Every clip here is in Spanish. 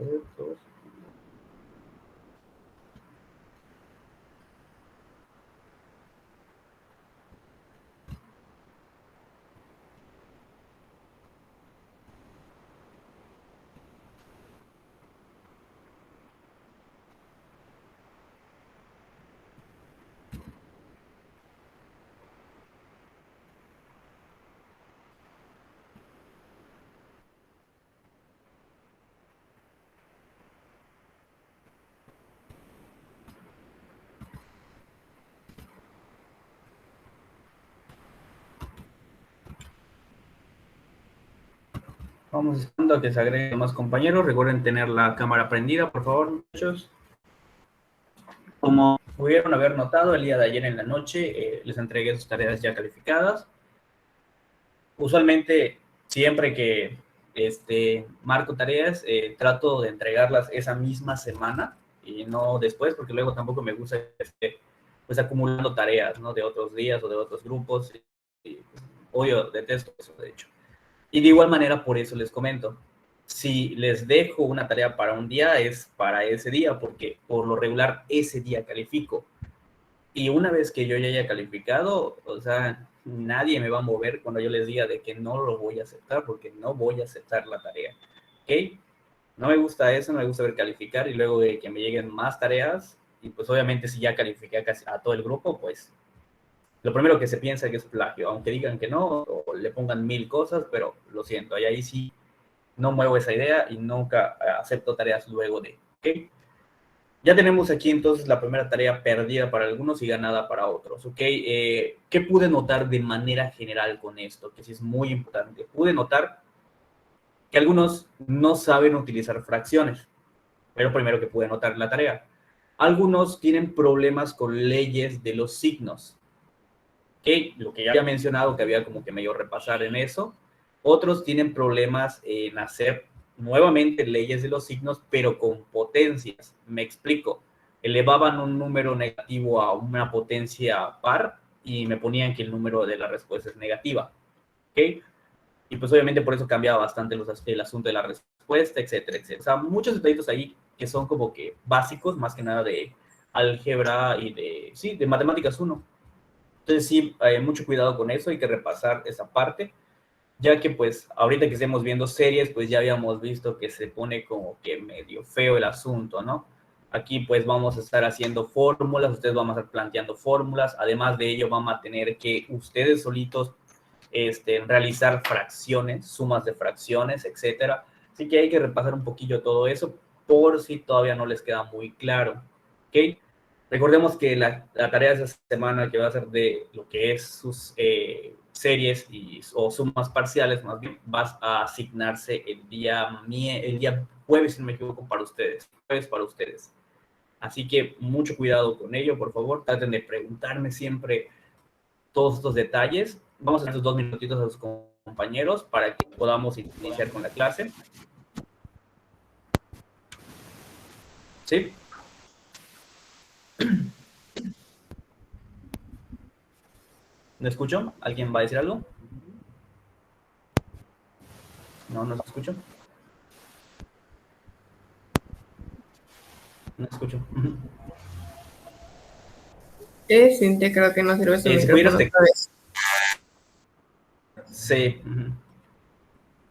ver, dos. Vamos esperando a que se agreguen más compañeros. Recuerden tener la cámara prendida, por favor, muchachos. Como pudieron haber notado, el día de ayer en la noche les entregué sus tareas ya calificadas. Usualmente, siempre que marco tareas, trato de entregarlas esa misma semana y no después, porque luego tampoco me gusta pues acumulando tareas, ¿no? De otros días o de otros grupos. Y, pues, odio, detesto eso, de hecho. Y de igual manera, por eso les comento, si les dejo una tarea para un día, es para ese día, porque por lo regular ese día califico. Y una vez que yo ya haya calificado, o sea, nadie me va a mover cuando yo les diga de que no lo voy a aceptar, porque no voy a aceptar la tarea. ¿Ok? No me gusta eso, no me gusta ver calificar y luego de que me lleguen más tareas, y pues obviamente si ya califiqué casi a todo el grupo, pues lo primero que se piensa es que es plagio, aunque digan que no, o le pongan 1000 cosas, pero lo siento, y ahí sí no muevo esa idea y nunca acepto tareas luego de, ¿ok? Ya tenemos aquí entonces la primera tarea perdida para algunos y ganada para otros, ¿ok? ¿Qué pude notar de manera general con esto? Que sí es muy importante. Pude notar que algunos no saben utilizar fracciones, pero primero que pude notar en la tarea. Algunos tienen problemas con leyes de los signos, ¿ok? Lo que ya había mencionado, que había como que medio repasar en eso. Otros tienen problemas en hacer nuevamente leyes de los signos, pero con potencias. Me explico. Elevaban un número negativo a una potencia par y me ponían que el número de la respuesta es negativa. ¿Ok? Y pues obviamente por eso cambiaba bastante el asunto de la respuesta, etcétera, etcétera. O sea, muchos detallitos ahí que son como que básicos, más que nada de álgebra y de matemáticas 1. Entonces sí, mucho cuidado con eso, hay que repasar esa parte, ya que pues ahorita que estemos viendo series, pues ya habíamos visto que se pone como que medio feo el asunto, ¿no? Aquí pues vamos a estar haciendo fórmulas, ustedes van a estar planteando fórmulas, además de ello van a tener que ustedes solitos realizar fracciones, sumas de fracciones, etcétera. Así que hay que repasar un poquillo todo eso por si todavía no les queda muy claro, ¿ok? Recordemos que la tarea de esta semana que va a ser de lo que es sus series o sumas parciales, más bien, vas a asignarse el día jueves, si no me equivoco, para ustedes. Jueves para ustedes. Así que mucho cuidado con ello, por favor. Traten de preguntarme siempre todos estos detalles. Vamos a hacer estos 2 minutitos a los compañeros para que podamos iniciar con la clase. ¿Sí? ¿Me escucho? ¿Alguien va a decir algo? No escucho. No escucho. Cintia, creo que no sirve su Si pudieras micrófono otra vez. Sí.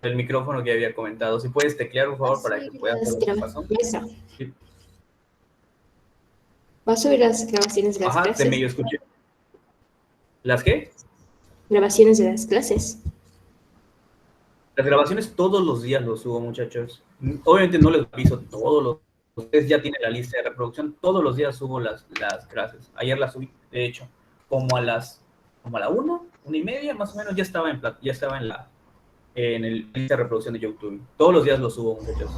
El micrófono que había comentado. Si puedes teclear, por favor, para que puedas ver lo que pasó. Sí. ¿Va a subir las grabaciones de las clases? Te medio escuché. ¿Las qué? Grabaciones de las clases. Las grabaciones todos los días los subo, muchachos. Obviamente no les aviso todos los. Ustedes ya tienen la lista de reproducción. Todos los días subo las clases. Ayer las subí, de hecho, como a la 1:30, más o menos, ya estaba en el lista de reproducción de YouTube. Todos los días lo subo, muchachos.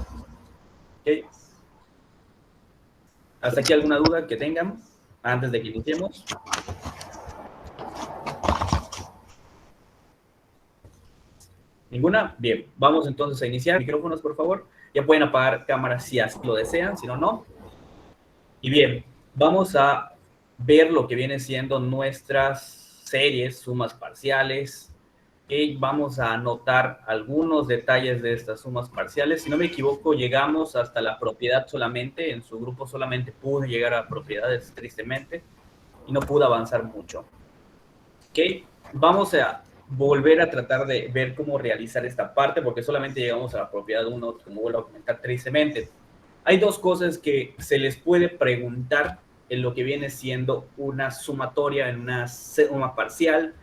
¿Okay? ¿Hasta aquí alguna duda que tengan antes de que iniciemos? ¿Ninguna? Bien, vamos entonces a iniciar. Micrófonos, por favor. Ya pueden apagar cámaras si así lo desean, si no, no. Y bien, vamos a ver lo que viene siendo nuestras series, sumas parciales. Vamos a anotar algunos detalles de estas sumas parciales. Si no me equivoco, llegamos hasta la propiedad solamente. En su grupo solamente pude llegar a propiedades, tristemente, y no pude avanzar mucho. Vamos a volver a tratar de ver cómo realizar esta parte, porque solamente llegamos a la propiedad 1, como vuelvo a comentar tristemente. Hay dos cosas que se les puede preguntar en lo que viene siendo una sumatoria, en una suma parcial.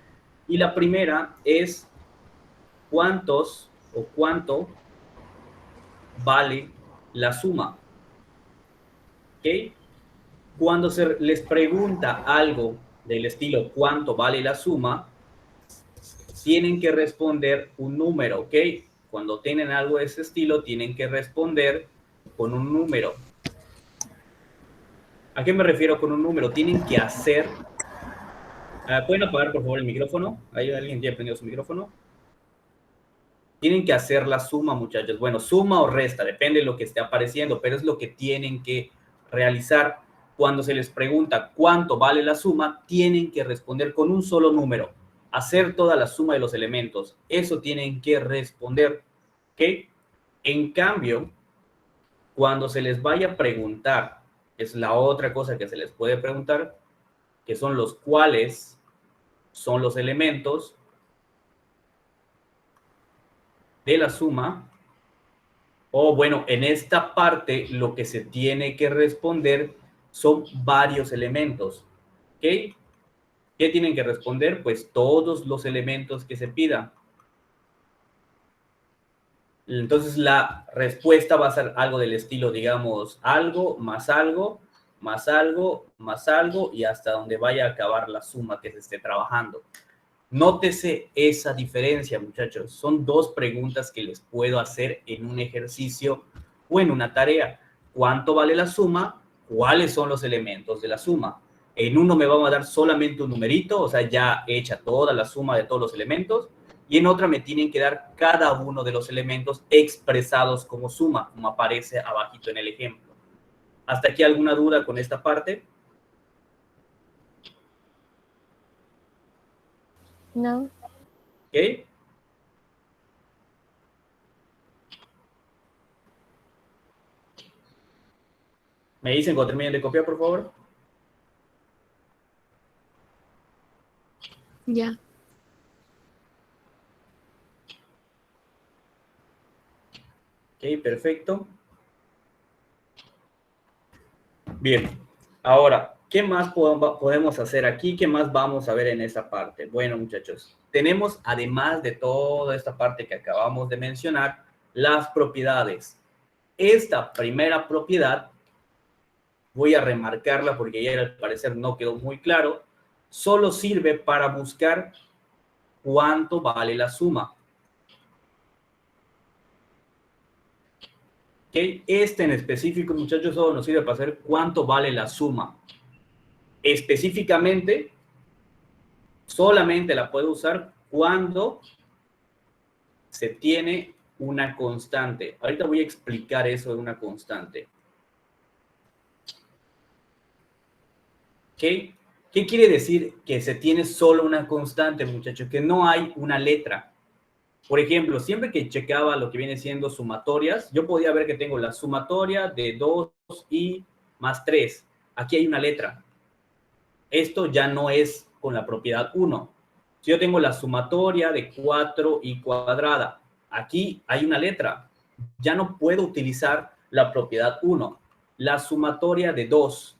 Y la primera es cuántos o cuánto vale la suma. ¿Ok? Cuando se les pregunta algo del estilo cuánto vale la suma, tienen que responder un número, ¿ok? Cuando tienen algo de ese estilo, tienen que responder con un número. ¿A qué me refiero con un número? Tienen que hacer... ¿Pueden apagar, por favor, el micrófono? ¿Hay alguien que haya prendido su micrófono? Tienen que hacer la suma, muchachos. Bueno, suma o resta, depende de lo que esté apareciendo, pero es lo que tienen que realizar. Cuando se les pregunta cuánto vale la suma, tienen que responder con un solo número. Hacer toda la suma de los elementos. Eso tienen que responder. ¿Ok? En cambio, cuando se les vaya a preguntar, es la otra cosa que se les puede preguntar, que son los cuáles son los elementos de la suma. O bueno, en esta parte lo que se tiene que responder son varios elementos. ¿Ok? ¿Qué tienen que responder? Pues todos los elementos que se pidan. Entonces la respuesta va a ser algo del estilo, digamos, algo, más algo, más algo, más algo, y hasta donde vaya a acabar la suma que se esté trabajando. Nótese esa diferencia, muchachos. Son dos preguntas que les puedo hacer en un ejercicio o en una tarea. ¿Cuánto vale la suma? ¿Cuáles son los elementos de la suma? En uno me va a dar solamente un numerito, o sea, ya hecha toda la suma de todos los elementos, y en otra me tienen que dar cada uno de los elementos expresados como suma, como aparece abajito en el ejemplo. ¿Hasta aquí alguna duda con esta parte? No. ¿Ok? ¿Me dicen cuando terminen de copiar, por favor? Ya. Ok, perfecto. Bien, ahora, ¿qué más podemos hacer aquí? ¿Qué más vamos a ver en esta parte? Bueno, muchachos, tenemos, además de toda esta parte que acabamos de mencionar, las propiedades. Esta primera propiedad, voy a remarcarla porque ya al parecer no quedó muy claro, solo sirve para buscar cuánto vale la suma. ¿Ok? Este en específico, muchachos, solo nos sirve para saber cuánto vale la suma. Específicamente, solamente la puedo usar cuando se tiene una constante. Ahorita voy a explicar eso de una constante. ¿Ok? ¿Qué quiere decir que se tiene solo una constante, muchachos? Que no hay una letra. Por ejemplo, siempre que checaba lo que viene siendo sumatorias, yo podía ver que tengo la sumatoria de 2 y más 3. Aquí hay una letra. Esto ya no es con la propiedad 1. Si yo tengo la sumatoria de 4 y cuadrada, aquí hay una letra. Ya no puedo utilizar la propiedad 1. La sumatoria de 2.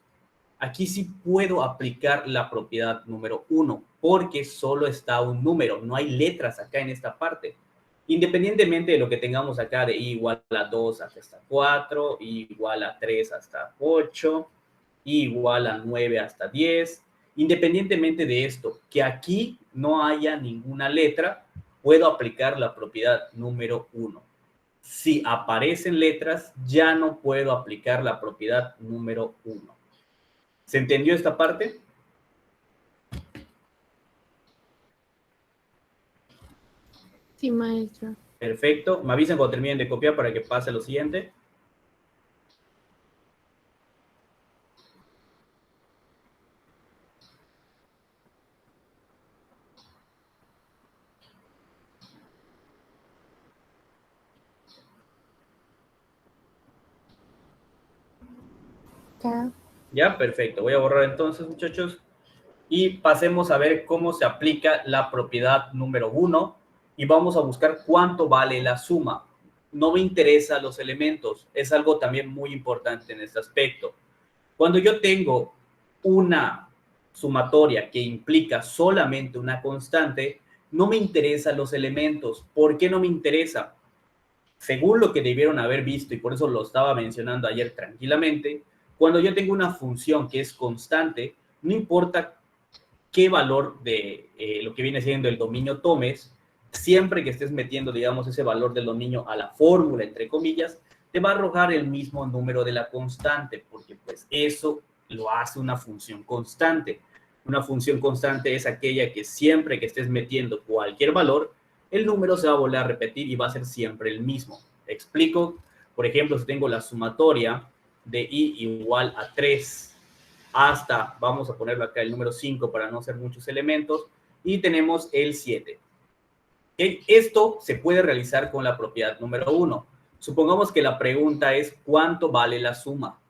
Aquí sí puedo aplicar la propiedad número 1, porque solo está un número, no hay letras acá en esta parte. Independientemente de lo que tengamos acá de i igual a 2 hasta 4, i igual a 3 hasta 8, i igual a 9 hasta 10, independientemente de esto, que aquí no haya ninguna letra, puedo aplicar la propiedad número 1. Si aparecen letras, ya no puedo aplicar la propiedad número 1. ¿Se entendió esta parte? Sí, maestro. Perfecto. Me avisan cuando terminen de copiar para que pase lo siguiente. Acá. Ya, perfecto. Voy a borrar entonces, muchachos. Y pasemos a ver cómo se aplica la propiedad número 1 y vamos a buscar cuánto vale la suma. No me interesan los elementos. Es algo también muy importante en este aspecto. Cuando yo tengo una sumatoria que implica solamente una constante, no me interesan los elementos. ¿Por qué no me interesa? Según lo que debieron haber visto, y por eso lo estaba mencionando ayer tranquilamente, cuando yo tengo una función que es constante, no importa qué valor de lo que viene siendo el dominio tomes, siempre que estés metiendo, digamos, ese valor del dominio a la fórmula, entre comillas, te va a arrojar el mismo número de la constante, porque pues eso lo hace una función constante. Una función constante es aquella que siempre que estés metiendo cualquier valor, el número se va a volver a repetir y va a ser siempre el mismo. Explico, por ejemplo, si tengo la sumatoria de i igual a 3 hasta, vamos a ponerlo acá, el número 5 para no hacer muchos elementos, y tenemos el 7. Esto se puede realizar con la propiedad número 1. Supongamos que la pregunta es ¿cuánto vale la suma?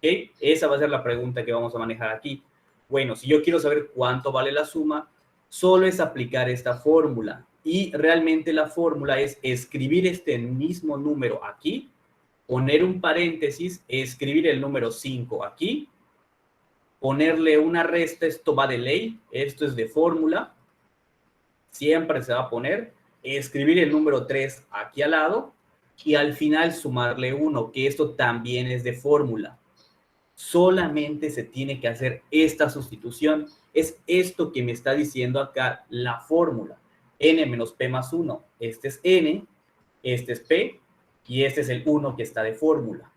Esa va a ser la pregunta que vamos a manejar aquí. Bueno, si yo quiero saber cuánto vale la suma, solo es aplicar esta fórmula. Y realmente la fórmula es escribir este mismo número aquí, poner un paréntesis, escribir el número 5 aquí, ponerle una resta, esto va de ley, esto es de fórmula, siempre se va a poner, escribir el número 3 aquí al lado y al final sumarle 1, que esto también es de fórmula. Solamente se tiene que hacer esta sustitución. Es esto que me está diciendo acá la fórmula. N menos P más 1. Este es N, este es P y este es el 1 que está de fórmula.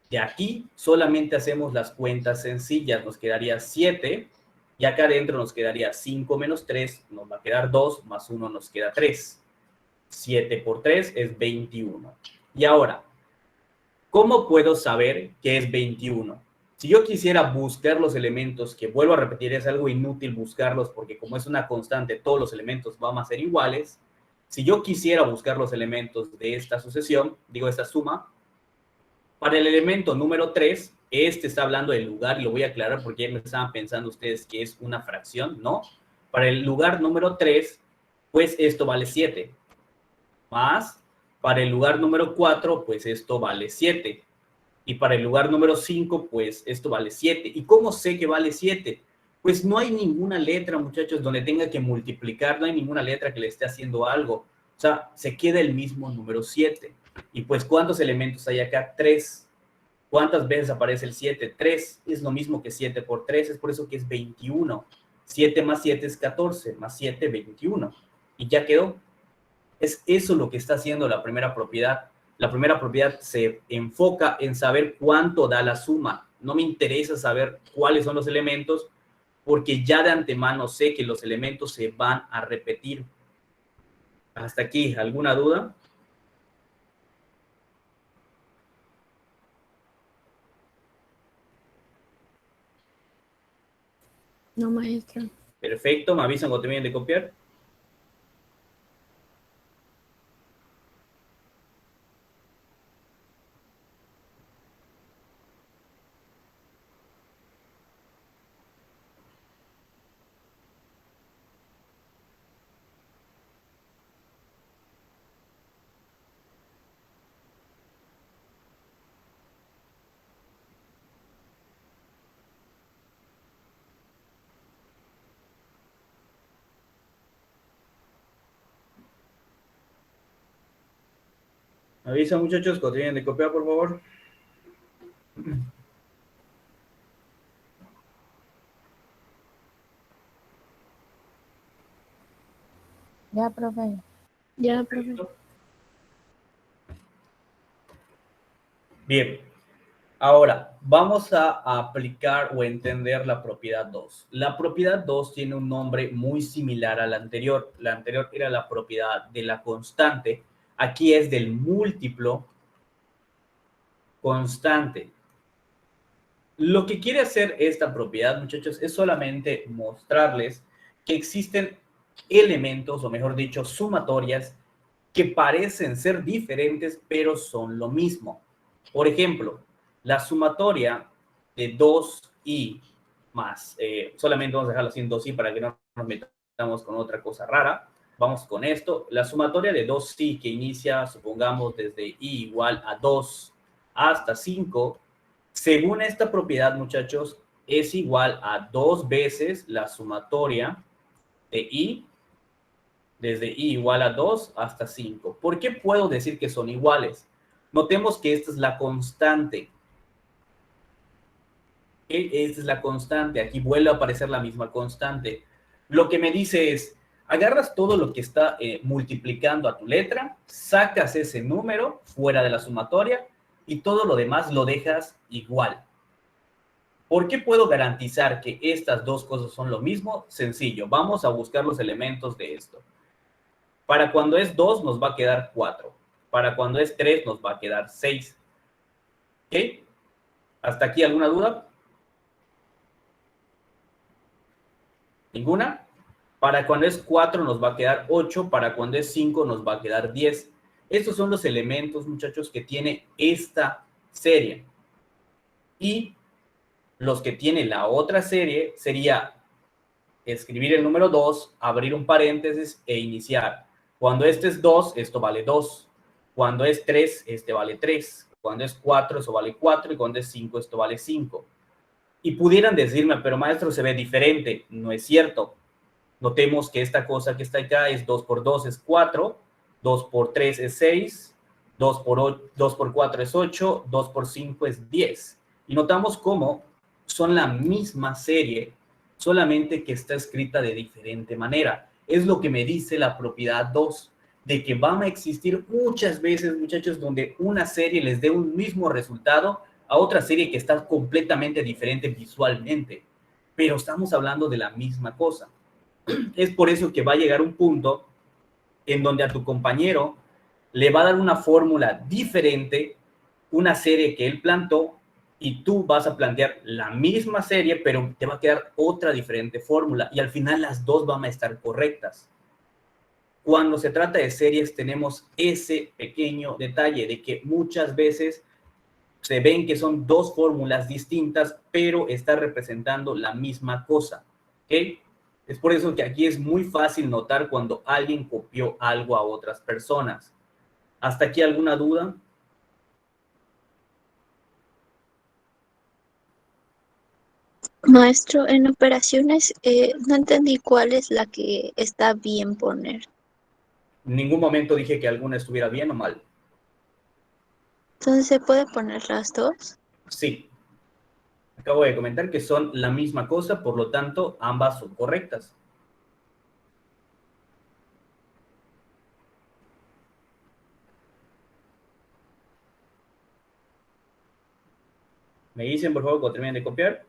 De aquí solamente hacemos las cuentas sencillas. Nos quedaría 7 y acá adentro nos quedaría 5 menos 3. Nos va a quedar 2 más 1 nos queda 3. 7 por 3 es 21. Y ahora, ¿cómo puedo saber que es 21? Si yo quisiera buscar los elementos, que vuelvo a repetir, es algo inútil buscarlos porque como es una constante, todos los elementos van a ser iguales. Si yo quisiera buscar los elementos de esta sucesión, digo esta suma, para el elemento número 3, este está hablando del lugar, y lo voy a aclarar porque ya me estaban pensando ustedes que es una fracción, ¿no? Para el lugar número 3, pues esto vale 7. Más, para el lugar número 4, pues esto vale 7. Y para el lugar número 5, pues esto vale 7. ¿Y cómo sé que vale 7? Pues no hay ninguna letra, muchachos, donde tenga que multiplicar, no hay ninguna letra que le esté haciendo algo. O sea, se queda el mismo número 7. Y pues, ¿cuántos elementos hay acá? 3. ¿Cuántas veces aparece el 7? 3. Es lo mismo que 7 por 3, es por eso que es 21. 7 más 7 es 14, más 7, 21. Y ya quedó. Es eso lo que está haciendo la primera propiedad. La primera propiedad se enfoca en saber cuánto da la suma. No me interesa saber cuáles son los elementos, porque ya de antemano sé que los elementos se van a repetir. Hasta aquí, ¿alguna duda? No, maestro. Perfecto, me avisan cuando terminen de copiar. Me avisan, muchachos, cuando terminen de copiar, por favor. Ya, profe. Ya, profe. Bien, ahora vamos a aplicar o entender la propiedad 2. La propiedad 2 tiene un nombre muy similar a la anterior. La anterior era la propiedad de la constante. Aquí es del múltiplo constante. Lo que quiere hacer esta propiedad, muchachos, es solamente mostrarles que existen elementos, o mejor dicho, sumatorias, que parecen ser diferentes, pero son lo mismo. Por ejemplo, la sumatoria de 2i más, solamente vamos a dejarlo así en 2i para que no nos metamos con otra cosa rara. Vamos con esto. La sumatoria de 2i que inicia, supongamos, desde i igual a 2 hasta 5, según esta propiedad, muchachos, es igual a 2 veces la sumatoria de i desde i igual a 2 hasta 5. ¿Por qué puedo decir que son iguales? Notemos que esta es la constante. Esta es la constante. Aquí vuelve a aparecer la misma constante. Lo que me dice es, agarras todo lo que está multiplicando a tu letra, sacas ese número fuera de la sumatoria y todo lo demás lo dejas igual. ¿Por qué puedo garantizar que estas dos cosas son lo mismo? Sencillo, vamos a buscar los elementos de esto. Para cuando es 2 nos va a quedar 4. Para cuando es 3 nos va a quedar 6. ¿Ok? ¿Hasta aquí alguna duda? ¿Ninguna? Para cuando es 4 nos va a quedar 8. Para cuando es 5 nos va a quedar 10. Estos son los elementos, muchachos, que tiene esta serie. Y los que tiene la otra serie sería escribir el número 2, abrir un paréntesis e iniciar. Cuando este es 2, esto vale 2. Cuando es 3, este vale 3. Cuando es 4, eso vale 4. Y cuando es 5, esto vale 5. Y pudieran decirme, pero maestro, se ve diferente. No es cierto. Notemos que esta cosa que está acá es 2 por 2 es 4. 2 por 3 es 6. 2 por 4 es 8. 2 por 5 es 10. Y notamos cómo son la misma serie, solamente que está escrita de diferente manera. Es lo que me dice la propiedad 2, de que van a existir muchas veces, muchachos, donde una serie les dé un mismo resultado a otra serie que está completamente diferente visualmente. Pero estamos hablando de la misma cosa. Es por eso que va a llegar un punto en donde a tu compañero le va a dar una fórmula diferente, una serie que él plantó, y tú vas a plantear la misma serie, pero te va a quedar otra diferente fórmula, y al final las dos van a estar correctas. Cuando se trata de series tenemos ese pequeño detalle de que muchas veces se ven que son dos fórmulas distintas, pero está representando la misma cosa, ¿ok? Es por eso que aquí es muy fácil notar cuando alguien copió algo a otras personas. ¿Hasta aquí alguna duda? Maestro, en operaciones no entendí cuál es la que está bien poner. En ningún momento dije que alguna estuviera bien o mal. Entonces, ¿se puede poner las dos? Sí. Acabo de comentar que son la misma cosa, por lo tanto, ambas son correctas. Me dicen, por favor, cuando terminen de copiar.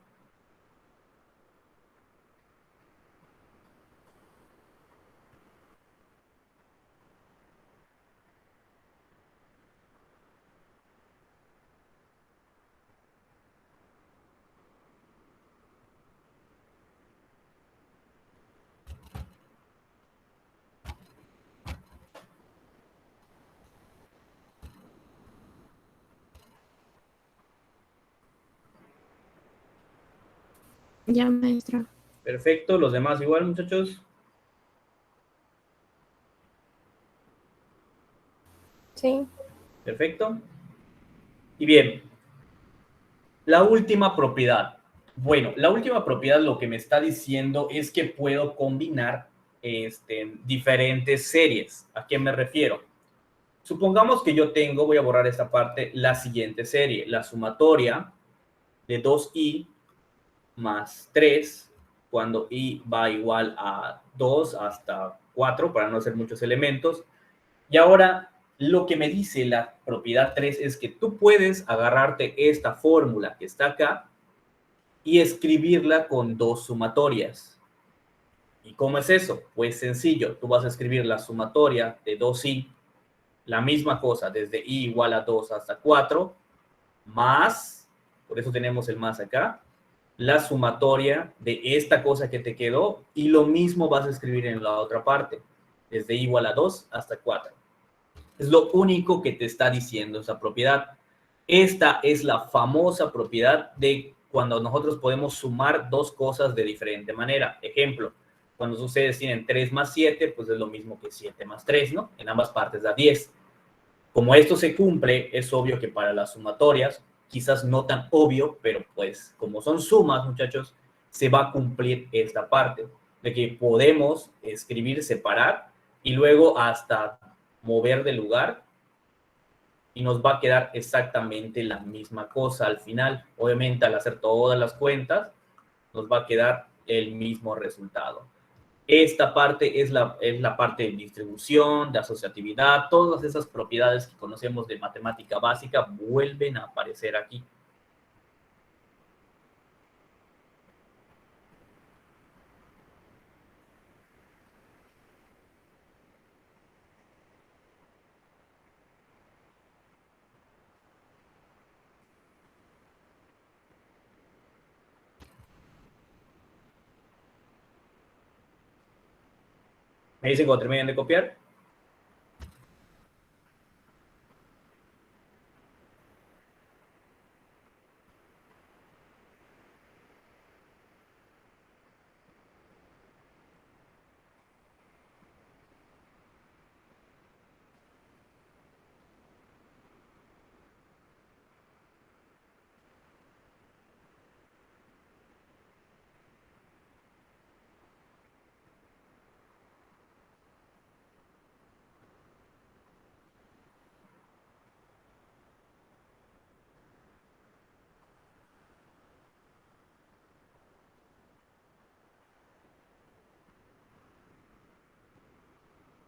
Ya, maestra. Perfecto. ¿Los demás igual, muchachos? Sí. Perfecto. Y bien, la última propiedad. Bueno, la última propiedad lo que me está diciendo es que puedo combinar diferentes series. ¿A qué me refiero? Supongamos que yo tengo, voy a borrar esta parte, la siguiente serie, la sumatoria de 2i más 3, cuando i va igual a 2 hasta 4, para no hacer muchos elementos. Y ahora, lo que me dice la propiedad 3 es que tú puedes agarrarte esta fórmula que está acá y escribirla con dos sumatorias. ¿Y cómo es eso? Pues sencillo, tú vas a escribir la sumatoria de 2i, la misma cosa, desde i igual a 2 hasta 4, más, por eso tenemos el más acá, la sumatoria de esta cosa que te quedó, y lo mismo vas a escribir en la otra parte, desde i igual a 2 hasta 4. Es lo único que te está diciendo esa propiedad. Esta es la famosa propiedad de cuando nosotros podemos sumar dos cosas de diferente manera. Ejemplo, cuando ustedes tienen 3 más 7, pues es lo mismo que 7 más 3, ¿no? En ambas partes da 10. Como esto se cumple, es obvio que para las sumatorias, quizás no tan obvio, pero pues como son sumas, muchachos, se va a cumplir esta parte de que podemos escribir, separar y luego hasta mover de lugar y nos va a quedar exactamente la misma cosa al final. Obviamente, al hacer todas las cuentas, nos va a quedar el mismo resultado. Esta parte es la parte de distribución, de asociatividad, todas esas propiedades que conocemos de matemática básica vuelven a aparecer aquí. Me dicen cuando terminen de copiar.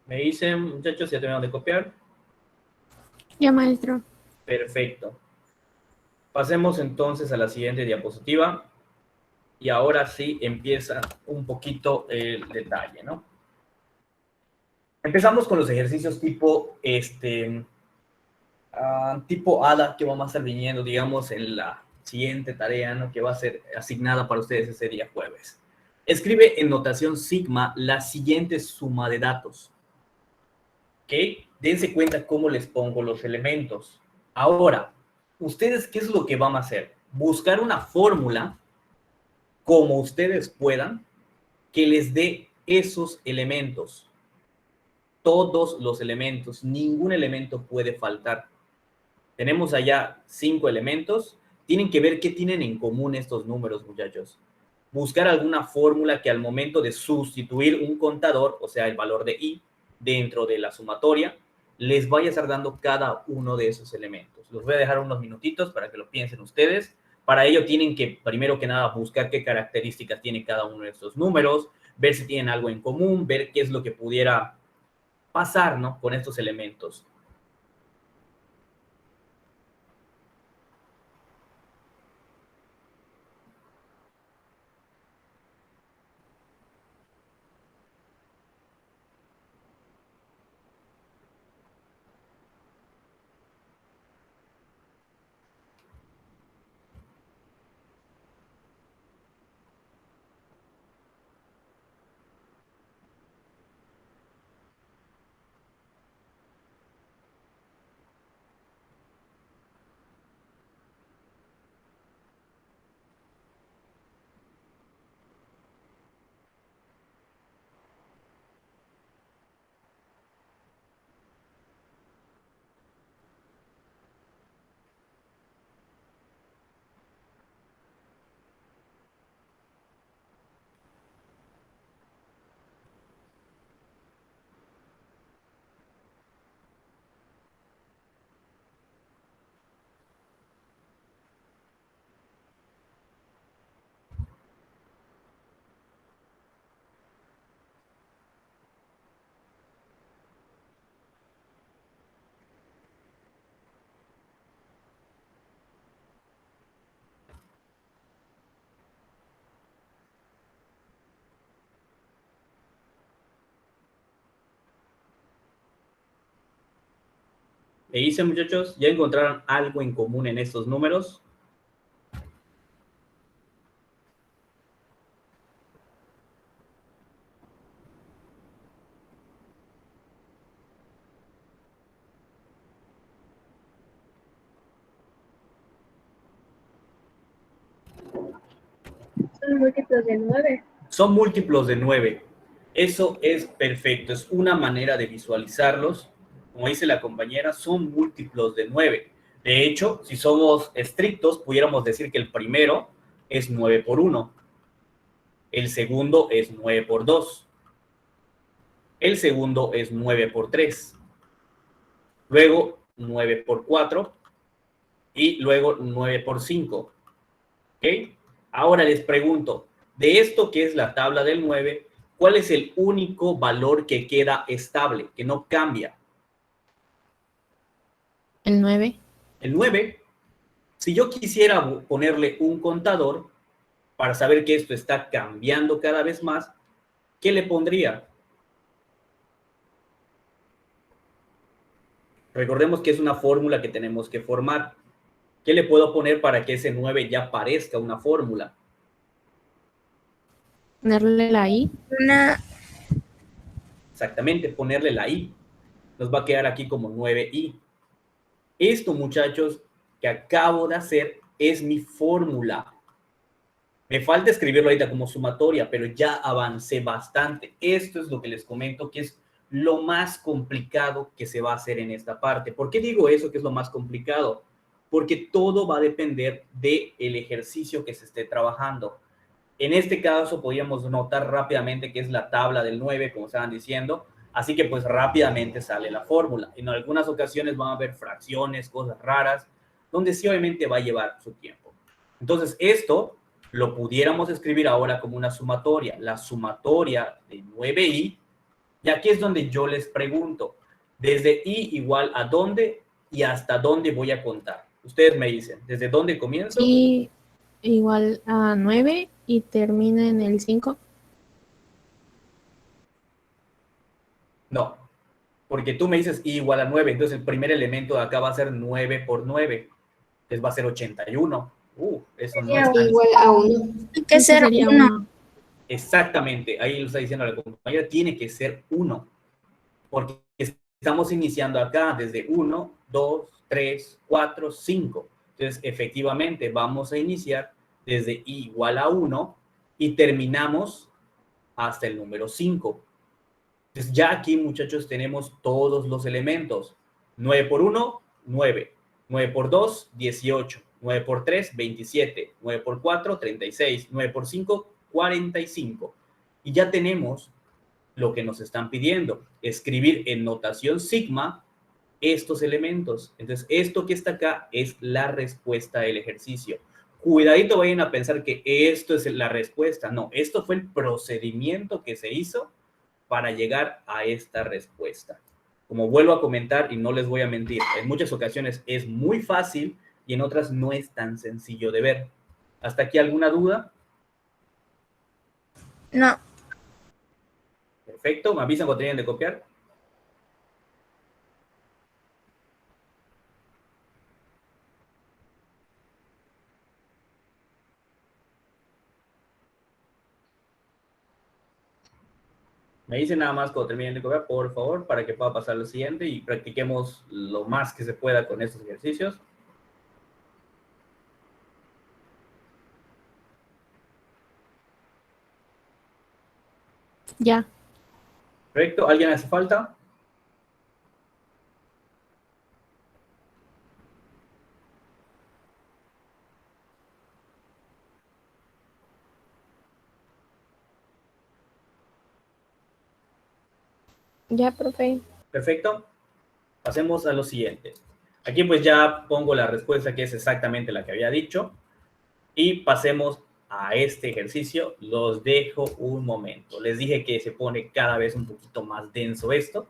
Me dicen, muchachos, ya terminaron de copiar. Ya, maestro. Perfecto. Pasemos entonces a la siguiente diapositiva. Y ahora sí empieza un poquito el detalle, ¿no? Empezamos con los ejercicios tipo, tipo ADA que vamos a estar viniendo, digamos, en la siguiente tarea, ¿no? Que va a ser asignada para ustedes ese día jueves. Escribe en notación sigma la siguiente suma de datos. ¿Ok? Dense cuenta cómo les pongo los elementos. Ahora, ¿ustedes qué es lo que van a hacer? Buscar una fórmula, como ustedes puedan, que les dé esos elementos. Todos los elementos, ningún elemento puede faltar. Tenemos allá 5 elementos. Tienen que ver qué tienen en común estos números, muchachos. Buscar alguna fórmula que al momento de sustituir un contador, o sea, el valor de i, dentro de la sumatoria, les vaya a estar dando cada uno de esos elementos. Los voy a dejar unos minutitos para que lo piensen ustedes. Para ello tienen que, primero que nada, buscar qué características tiene cada uno de estos números, ver si tienen algo en común, ver qué es lo que pudiera pasar, ¿no? Con estos elementos. Me dicen, muchachos, ¿ya encontraron algo en común en estos números? son múltiplos de 9. Son múltiplos de 9. Eso es perfecto, es una manera de visualizarlos. Como dice la compañera, son múltiplos de 9. De hecho, si somos estrictos, pudiéramos decir que el primero es 9 por 1. El segundo es 9 por 2. El segundo es 9 por 3. Luego 9 por 4. Y luego 9 por 5. ¿Ok? Ahora les pregunto, de esto que es la tabla del 9, ¿cuál es el único valor que queda estable, que no cambia? El 9. El 9. Si yo quisiera ponerle un contador para saber que esto está cambiando cada vez más, ¿qué le pondría? Recordemos que es una fórmula que tenemos que formar. ¿Qué le puedo poner para que ese 9 ya parezca una fórmula? Ponerle la I. Exactamente, ponerle la I. Nos va a quedar aquí como 9i. Esto, muchachos, que acabo de hacer es mi fórmula. Me falta escribirlo ahorita como sumatoria, pero ya avancé bastante. Esto es lo que les comento que es lo más complicado que se va a hacer en esta parte. ¿Por qué digo eso que es lo más complicado? Porque todo va a depender del ejercicio que se esté trabajando. En este caso, podríamos notar rápidamente que es la tabla del 9, como estaban diciendo, así que pues rápidamente sale la fórmula. En algunas ocasiones van a haber fracciones, cosas raras, donde sí obviamente va a llevar su tiempo. Entonces, esto lo pudiéramos escribir ahora como una sumatoria, la sumatoria de 9i, y aquí es donde yo les pregunto, desde i igual a dónde y hasta dónde voy a contar. Ustedes me dicen, ¿desde dónde comienzo? I igual a 9 y termina en el 5. No, porque tú me dices i igual a 9, entonces el primer elemento de acá va a ser 9 por 9, entonces va a ser 81. Eso no es tan... Igual a 1. Hay que ser Sería 1. 1. Exactamente, ahí lo está diciendo la compañera, tiene que ser 1, porque estamos iniciando acá desde 1, 2, 3, 4, 5. Entonces, efectivamente, vamos a iniciar desde i igual a 1 y terminamos hasta el número 5. Entonces, ya aquí, muchachos, tenemos todos los elementos. 9 por 1, 9. 9 por 2, 18. 9 por 3, 27. 9 por 4, 36. 9 por 5, 45. Y ya tenemos lo que nos están pidiendo, escribir en notación sigma estos elementos. Entonces, esto que está acá es la respuesta del ejercicio. Cuidadito, vayan a pensar que esto es la respuesta. No, esto fue el procedimiento que se hizo para llegar a esta respuesta. Como vuelvo a comentar y no les voy a mentir, en muchas ocasiones es muy fácil y en otras no es tan sencillo de ver. ¿Hasta aquí alguna duda? No. Perfecto, me avisan cuando tienen de copiar. Me dicen nada más cuando terminen de copiar, por favor, para que pueda pasar lo siguiente y practiquemos lo más que se pueda con estos ejercicios. Ya. Perfecto, ¿alguien hace falta? Ya, profe. Perfecto, pasemos a lo siguiente. Aquí pues ya pongo la respuesta que es exactamente la que había dicho y pasemos a este ejercicio. Los dejo un momento. Les dije que se pone cada vez un poquito más denso esto.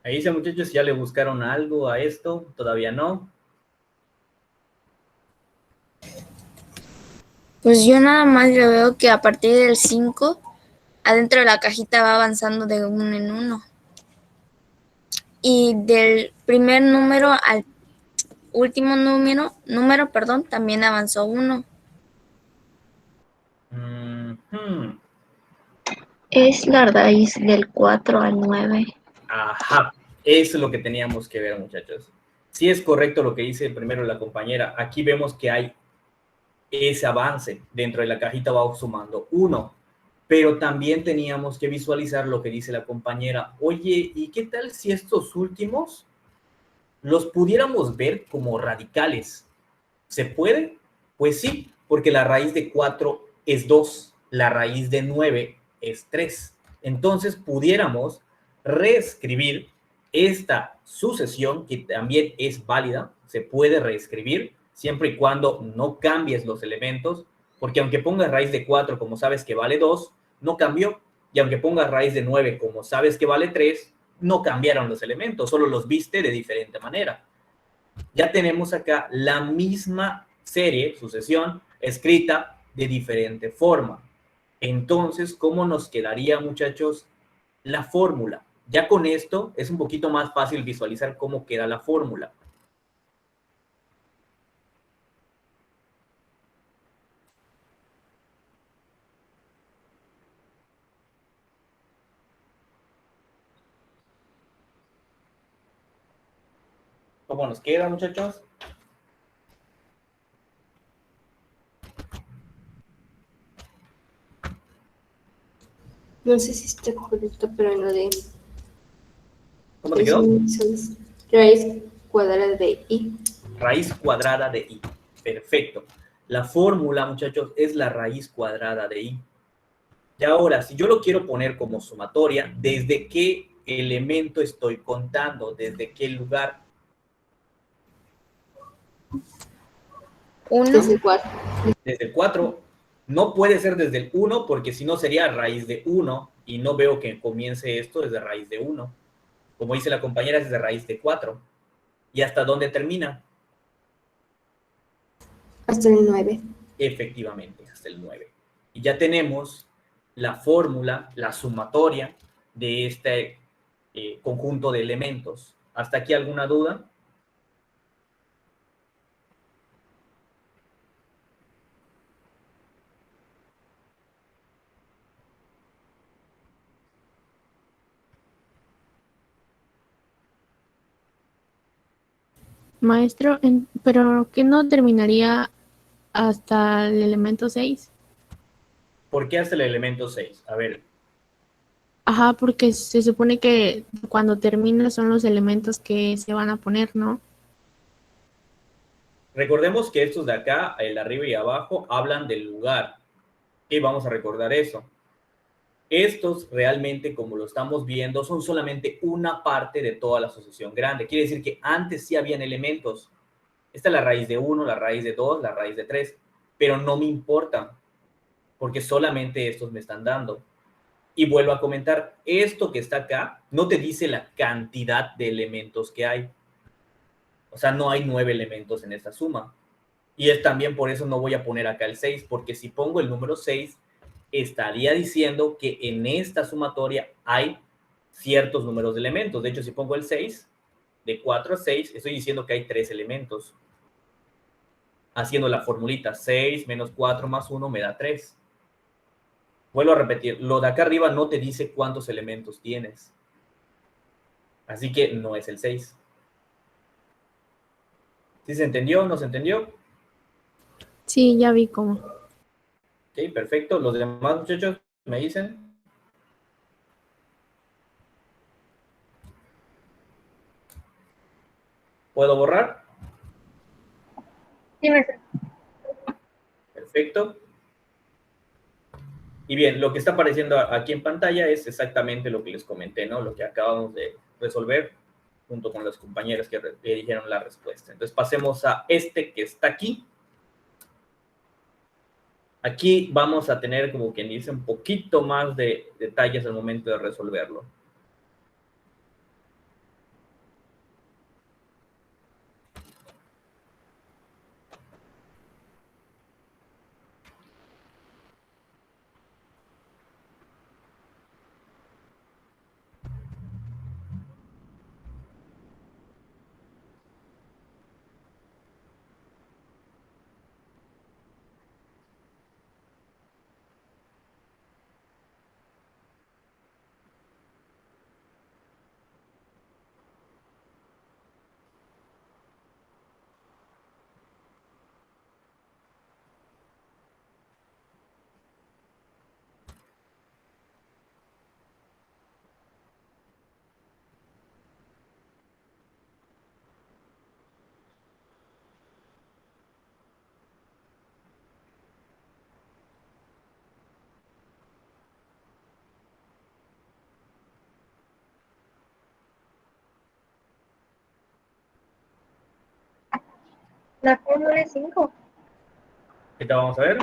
Ahí dice, muchachos, ¿ya le buscaron algo a esto? Todavía no. Pues yo nada más le veo que a partir del 5, adentro de la cajita va avanzando de uno en uno. Y del primer número al último número, también avanzó uno. Es la raíz del 4 al 9. Ajá, eso es lo que teníamos que ver, muchachos. Sí es correcto lo que dice primero la compañera. Aquí vemos que hay ese avance. Dentro de la cajita va sumando 1. Pero también teníamos que visualizar lo que dice la compañera. Oye, ¿y qué tal si estos últimos los pudiéramos ver como radicales? ¿Se puede? Pues sí, porque la raíz de 4 es 2, la raíz de 9 es 3. Entonces pudiéramos reescribir esta sucesión, que también es válida, se puede reescribir siempre y cuando no cambies los elementos, porque aunque pongas raíz de 4 como sabes que vale 2, no cambió, y aunque pongas raíz de 9 como sabes que vale 3, no cambiaron los elementos, solo los viste de diferente manera. Ya tenemos acá la misma serie, sucesión, escrita de diferente forma. Entonces, ¿cómo nos quedaría, muchachos, la fórmula? Ya con esto es un poquito más fácil visualizar cómo queda la fórmula. ¿Cómo nos queda, muchachos? No sé si está correcto, pero en lo de ¿Cómo te quedó? raíz cuadrada de i. Raíz cuadrada de i. Perfecto. La fórmula, muchachos, es la raíz cuadrada de i. Y ahora, si yo lo quiero poner como sumatoria, ¿desde qué elemento estoy contando? ¿Desde qué lugar? 1. Desde el 4. Desde el 4. No puede ser desde el 1 porque si no sería raíz de 1 y no veo que comience esto desde raíz de 1. Como dice la compañera, es desde raíz de 4. ¿Y hasta dónde termina? Hasta el 9. Efectivamente, hasta el 9. Y ya tenemos la fórmula, la sumatoria de este conjunto de elementos. ¿Hasta aquí alguna duda? Maestro, pero ¿qué no terminaría hasta el elemento 6? ¿Por qué hasta el elemento 6? A ver, Ajá, porque se supone que cuando termina son los elementos que se van a poner, ¿no? recordemos que estos de acá, el arriba y abajo, hablan del lugar. Y vamos a recordar eso. Estos realmente, como lo estamos viendo, son solamente una parte de toda la sucesión grande. Quiere decir que antes sí habían elementos. Esta es la raíz de 1, la raíz de 2, la raíz de 3, pero no me importan, porque solamente estos me están dando. Y vuelvo a comentar, esto que está acá no te dice la cantidad de elementos que hay. O sea, no hay 9 elementos en esta suma. Y es también por eso no voy a poner acá el 6, porque si pongo el número 6, estaría diciendo que en esta sumatoria hay ciertos números de elementos. De hecho, si pongo el 6, de 4 a 6, estoy diciendo que hay 3 elementos. Haciendo la formulita, 6 menos 4 más 1 me da 3. Vuelvo a repetir, lo de acá arriba no te dice cuántos elementos tienes. Así que no es el 6. ¿Sí se entendió? ¿No se entendió? Sí, ya vi cómo. Ok, perfecto. Los demás muchachos me dicen. ¿Puedo borrar? Sí, maestro. Perfecto. Y bien, lo que está apareciendo aquí en pantalla es exactamente lo que les comenté, ¿no? Lo que acabamos de resolver junto con los compañeros que dijeron la respuesta. Entonces pasemos a este que está aquí. Aquí vamos a tener, como quien dice, un poquito más de detalles al momento de resolverlo. La fórmula es 5. Ahorita vamos a ver.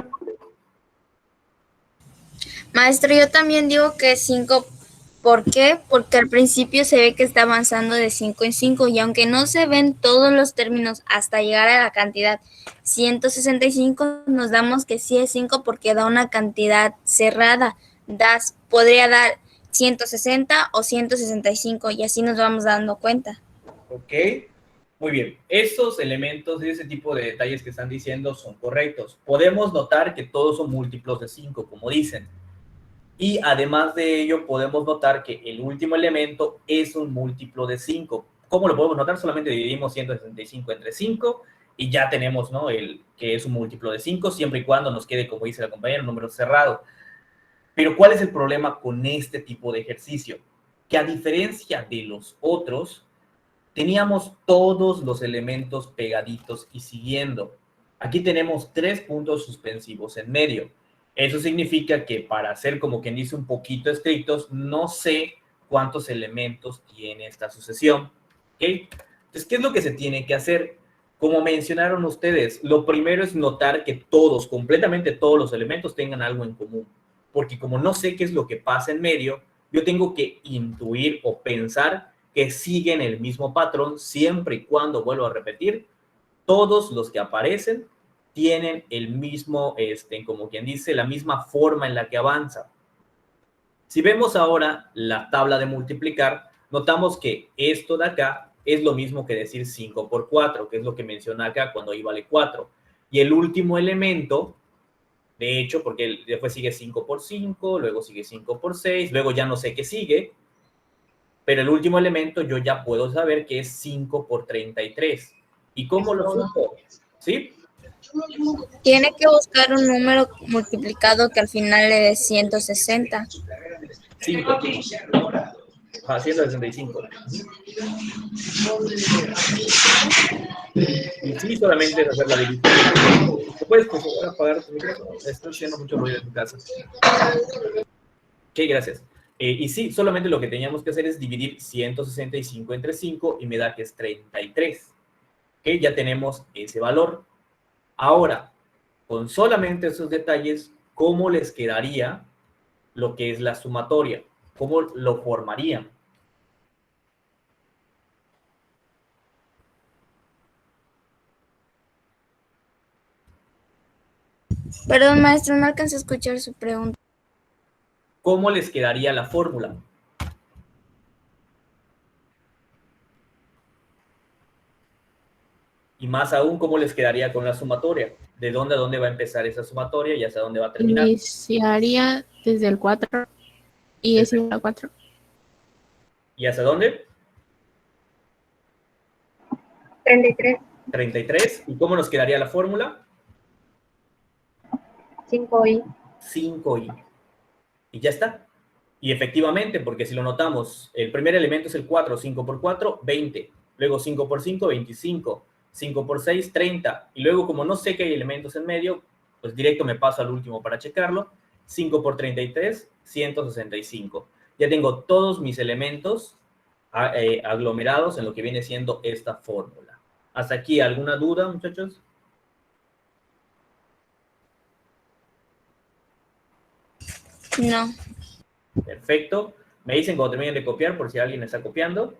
Maestro, yo también digo que 5. ¿Por qué? Porque al principio se ve que está avanzando de 5 en 5 y aunque no se ven todos los términos hasta llegar a la cantidad 165, nos damos que sí es 5 porque da una cantidad cerrada. Podría dar 160 o 165 y así nos vamos dando cuenta. Ok, muy bien. Esos elementos y ese tipo de detalles que están diciendo son correctos. Podemos notar que todos son múltiplos de 5, como dicen. Y además de ello, podemos notar que el último elemento es un múltiplo de 5. ¿Cómo lo podemos notar? Solamente dividimos 165 entre 5 y ya tenemos, ¿no? El que es un múltiplo de 5, siempre y cuando nos quede, como dice la compañera, un número cerrado. Pero ¿cuál es el problema con este tipo de ejercicio? Que a diferencia de los otros, teníamos todos los elementos pegaditos y siguiendo. Aquí tenemos 3 puntos suspensivos en medio. Eso significa que para ser, como quien dice, un poquito estrictos, no sé cuántos elementos tiene esta sucesión. ¿Ok? Entonces, ¿qué es lo que se tiene que hacer? Como mencionaron ustedes, lo primero es notar que todos, completamente todos los elementos tengan algo en común. Porque como no sé qué es lo que pasa en medio, yo tengo que intuir o pensar que siguen el mismo patrón siempre y cuando, vuelvo a repetir, todos los que aparecen tienen el mismo, como quien dice, la misma forma en la que avanza. Si vemos ahora la tabla de multiplicar, notamos que esto de acá es lo mismo que decir 5 por 4, que es lo que menciona acá cuando i vale 4. Y el último elemento, de hecho, porque después sigue 5 por 5, luego sigue 5 por 6, luego ya no sé qué sigue, pero el último elemento yo ya puedo saber que es 5 por 33. ¿Y cómo lo supo? ¿Sí? Tiene que buscar un número multiplicado que al final le dé 160. 5. Ajá, 165. Y sí, solamente es hacer la división. ¿Puedes, por favor, apagar tu micrófono? Estoy haciendo mucho ruido en tu casa. Ok, gracias. Y sí, solamente lo que teníamos que hacer es dividir 165 entre 5 y me da que es 33. Ok, ya tenemos ese valor. Ahora, con solamente esos detalles, ¿cómo les quedaría lo que es la sumatoria? ¿Cómo lo formarían? Perdón, maestro, no alcancé a escuchar su pregunta. ¿Cómo les quedaría la fórmula? Y más aún, ¿cómo les quedaría con la sumatoria? ¿De dónde a dónde va a empezar esa sumatoria y hasta dónde va a terminar? Iniciaría desde el 4 y es igual a 4. ¿Y hasta dónde? 33. 33. ¿Y cómo nos quedaría la fórmula? 5i. 5i. Y ya está. Y efectivamente, porque si lo notamos, el primer elemento es el 4, 5 por 4, 20. Luego 5 por 5, 25. 5 por 6, 30. Y luego, como no sé que hay elementos en medio, pues directo me paso al último para checarlo. 5 por 33, 165. Ya tengo todos mis elementos aglomerados en lo que viene siendo esta fórmula. ¿Hasta aquí alguna duda, muchachos? No. Perfecto. Me dicen cuando terminen de copiar por si alguien está copiando.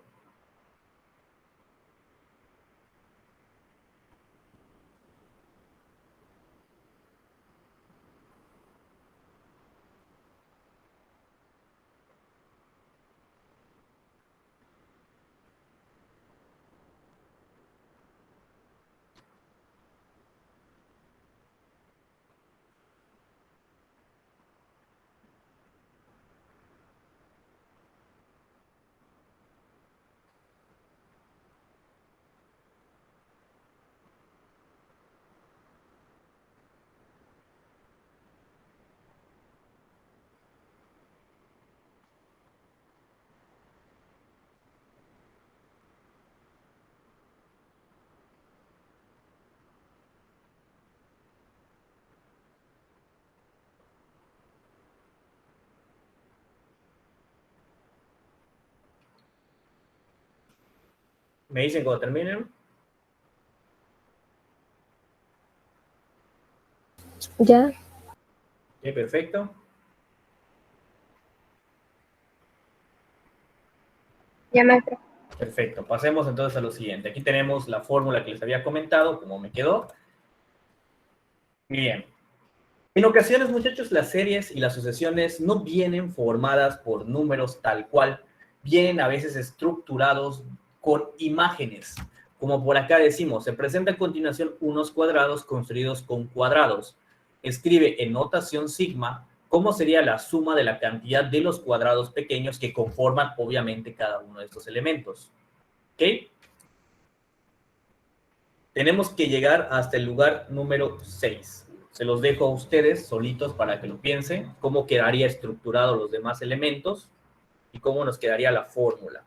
Me dicen cuando terminen. Ya. Ok, perfecto. Ya, maestro. Perfecto. Pasemos entonces a lo siguiente. Aquí tenemos la fórmula que les había comentado, cómo me quedó. Bien. En ocasiones, muchachos, las series y las sucesiones no vienen formadas por números tal cual, vienen a veces estructurados con imágenes. Como por acá decimos, se presenta a continuación unos cuadrados construidos con cuadrados. Escribe en notación sigma cómo sería la suma de la cantidad de los cuadrados pequeños que conforman obviamente cada uno de estos elementos. ¿Ok? Tenemos que llegar hasta el lugar número 6. Se los dejo a ustedes solitos para que lo piensen, cómo quedaría estructurado los demás elementos y cómo nos quedaría la fórmula.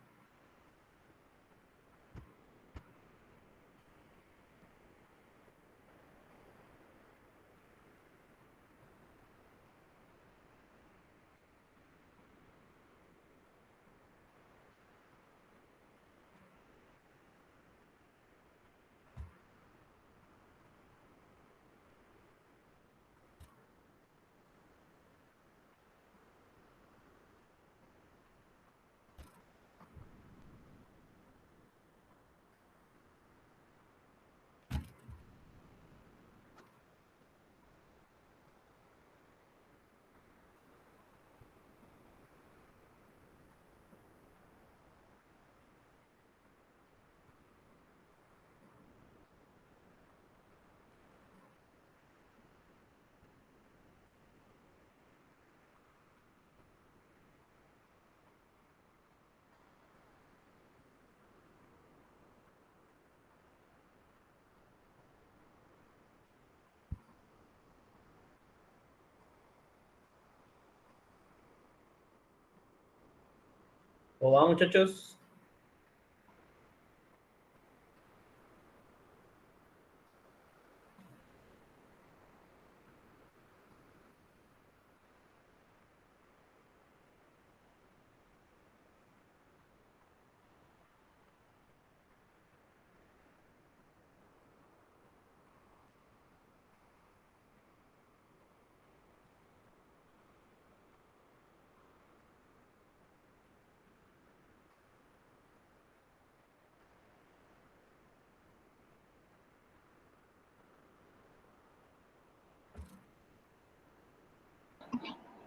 ¿Cómo va, muchachos?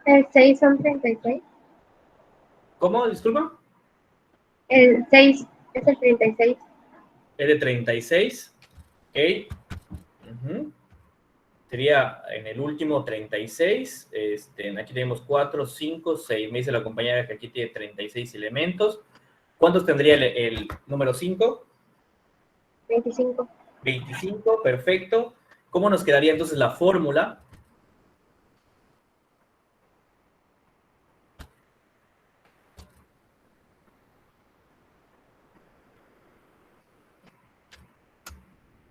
El 6 son 36. ¿Cómo? Disculpa. El 6 es el 36. Es de 36. Ok. Ujú. Sería en el último 36. Aquí tenemos 4, 5, 6. Me dice la compañera que aquí tiene 36 elementos. ¿Cuántos tendría el número 5? 25. 25, perfecto. ¿Cómo nos quedaría entonces la fórmula?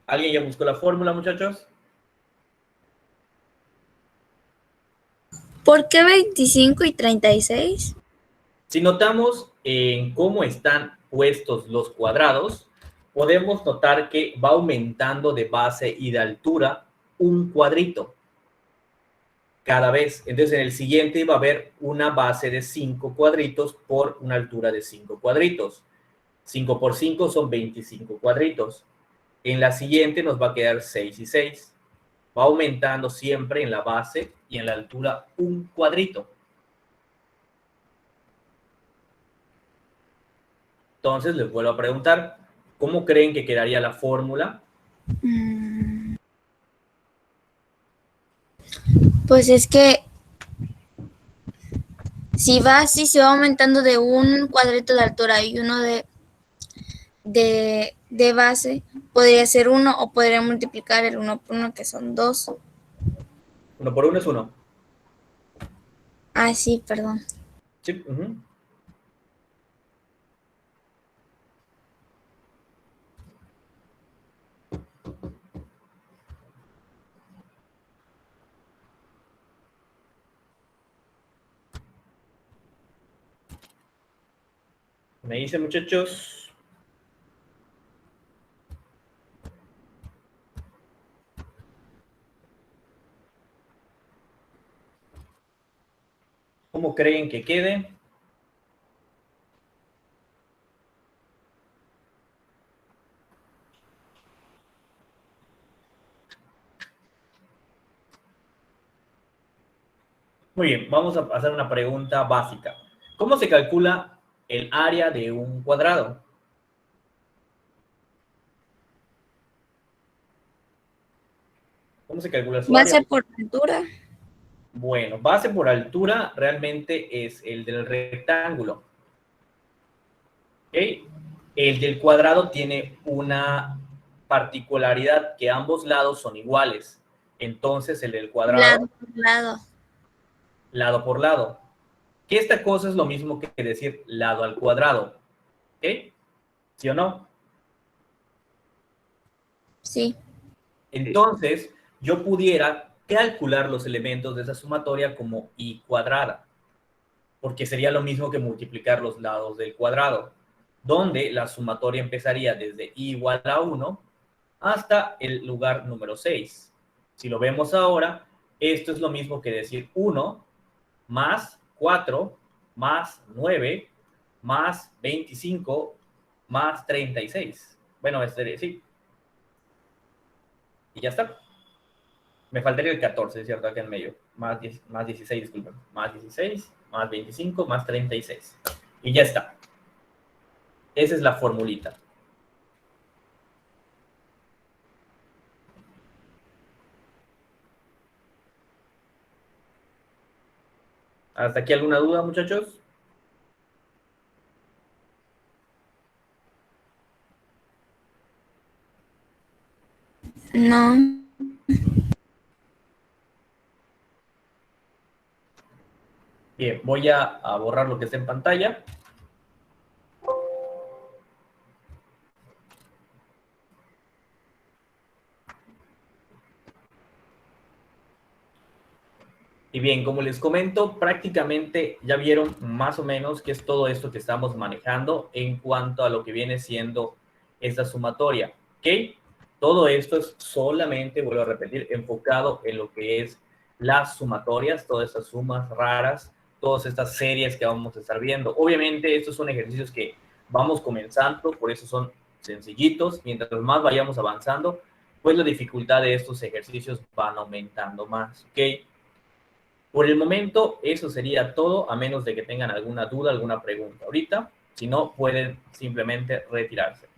¿Alguien ya buscó la fórmula, muchachos? ¿Por qué 25 y 36? Si notamos en cómo están puestos los cuadrados, podemos notar que va aumentando de base y de altura un cuadrito cada vez. Entonces, en el siguiente va a haber una base de 5 cuadritos por una altura de 5 cuadritos. 5 por 5 son 25 cuadritos. En la siguiente nos va a quedar 6 y 6. Va aumentando siempre en la base y en la altura un cuadrito. Entonces, les vuelvo a preguntar, ¿cómo creen que quedaría la fórmula? Pues es que si va así, se va aumentando de un cuadrito de altura y uno de base, podría ser 1 o podría multiplicar el 1 por 1, que son 2. 1 por 1 es 1. Ah, sí, perdón. Sí, Me dice, muchachos. ¿Cómo creen que quede? Muy bien, vamos a hacer una pregunta básica. ¿Cómo se calcula el área de un cuadrado? ¿Cómo se calcula su área? Base por altura. Bueno, base por altura realmente es el del rectángulo. ¿Ok? El del cuadrado tiene una particularidad que ambos lados son iguales. Entonces, el del cuadrado, Lado por lado. lado por lado. Que esta cosa es lo mismo que decir lado al cuadrado. ¿Ok? ¿Sí o no? Sí. Entonces, yo pudiera calcular los elementos de esa sumatoria como i cuadrada, porque sería lo mismo que multiplicar los lados del cuadrado, donde la sumatoria empezaría desde i igual a 1 hasta el lugar número 6. Si lo vemos ahora, esto es lo mismo que decir 1 más 4 más 9 más 25 más 36. Bueno, sí. Y ya está. Me faltaría el 14, ¿cierto? Acá en medio. Más 16, disculpen. Más 16, más 25, más 36. Y ya está. Esa es la formulita. ¿Hasta aquí alguna duda, muchachos? No. Bien, voy a borrar lo que está en pantalla. Y bien, como les comento, prácticamente ya vieron más o menos qué es todo esto que estamos manejando en cuanto a lo que viene siendo esta sumatoria. ¿Ok? Todo esto es solamente, vuelvo a repetir, enfocado en lo que es las sumatorias, todas estas sumas raras, todas estas series que vamos a estar viendo. Obviamente, estos son ejercicios que vamos comenzando, por eso son sencillitos. Mientras más vayamos avanzando, pues la dificultad de estos ejercicios van aumentando más. ¿Ok? Por el momento, eso sería todo, a menos de que tengan alguna duda, alguna pregunta ahorita. Si no, pueden simplemente retirarse.